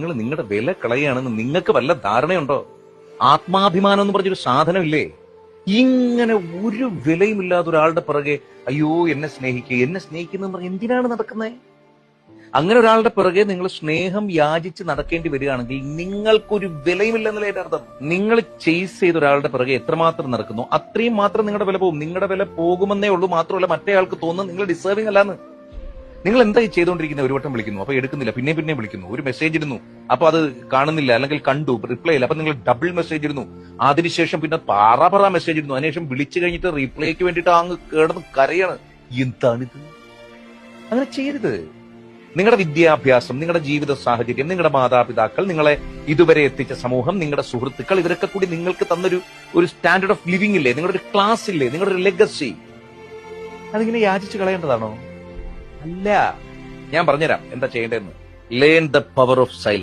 നിങ്ങൾ നിങ്ങളുടെ വില കളയാണെന്ന് നിങ്ങൾക്ക് വല്ല ധാരണയുണ്ടോ? ആത്മാഭിമാനം എന്ന് പറഞ്ഞൊരു സാധനമില്ലേ? ഇങ്ങനെ ഒരു വിലയുമില്ലാത്ത ഒരാളുടെ പിറകെ അയ്യോ എന്നെ സ്നേഹിക്കുന്ന പറഞ്ഞ് എന്തിനാണ് നടക്കുന്നത്? അങ്ങനെ ഒരാളുടെ പിറകെ നിങ്ങൾ സ്നേഹം യാചിച്ച് നടക്കേണ്ടി വരികയാണെങ്കിൽ നിങ്ങൾക്കൊരു വിലയുമില്ലെന്നല്ലേ എന്റെ അർത്ഥം. നിങ്ങൾ ചേസ് ചെയ്ത ഒരാളുടെ പിറകെ എത്രമാത്രം നടക്കുന്നു അത്രയും മാത്രം നിങ്ങളുടെ വില പോകും. നിങ്ങളുടെ വില പോകുമെന്നേ ഉള്ളൂ. മാത്രമല്ല മറ്റേ ആൾക്ക് തോന്നുന്നു നിങ്ങൾ ഡിസേർവിംഗ് അല്ലാന്ന്. നിങ്ങൾ എന്താ ചെയ്തുകൊണ്ടിരിക്കുന്നത്? ഒരു വട്ടം വിളിക്കുന്നു, അപ്പൊ എടുക്കുന്നില്ല, പിന്നെയും വിളിക്കുന്നു. ഒരു മെസ്സേജ് ഇടുന്നു, അപ്പൊ അത് കാണുന്നില്ല, അല്ലെങ്കിൽ കണ്ടു റിപ്ലൈ ഇല്ല, അപ്പൊ നിങ്ങൾ ഡബിൾ മെസ്സേജ് ഇടുന്നു. അതിനുശേഷം പിന്നെ പറ മെസ്സേജ് ഇടുന്നു. അതിനുശേഷം വിളിച്ചു കഴിഞ്ഞിട്ട് റിപ്ലൈക്ക് വേണ്ടിയിട്ട് അങ്ങ് കിടന്ന് കരയാണ്. എന്താണിത്? അങ്ങനെ ചെയ്യരുത്. നിങ്ങളുടെ വിദ്യാഭ്യാസം, നിങ്ങളുടെ ജീവിത സാഹചര്യം, നിങ്ങളുടെ മാതാപിതാക്കൾ, നിങ്ങളെ ഇതുവരെ എത്തിച്ച സമൂഹം, നിങ്ങളുടെ സുഹൃത്തുക്കൾ, ഇവരൊക്കെ കൂടി നിങ്ങൾക്ക് തന്നൊരു സ്റ്റാൻഡേർഡ് ഓഫ് ലിവിംഗ് ഇല്ലേ? നിങ്ങളുടെ ഒരു ക്ലാസ് ഇല്ലേ? നിങ്ങളുടെ ഒരു ലെഗസി. അതിങ്ങനെ യാചിച്ച് കളയേണ്ടതാണോ? അല്ല. ഞാൻ പറഞ്ഞുതരാം എന്താ ചെയ്യേണ്ടതെന്ന്. Learn the power of silence.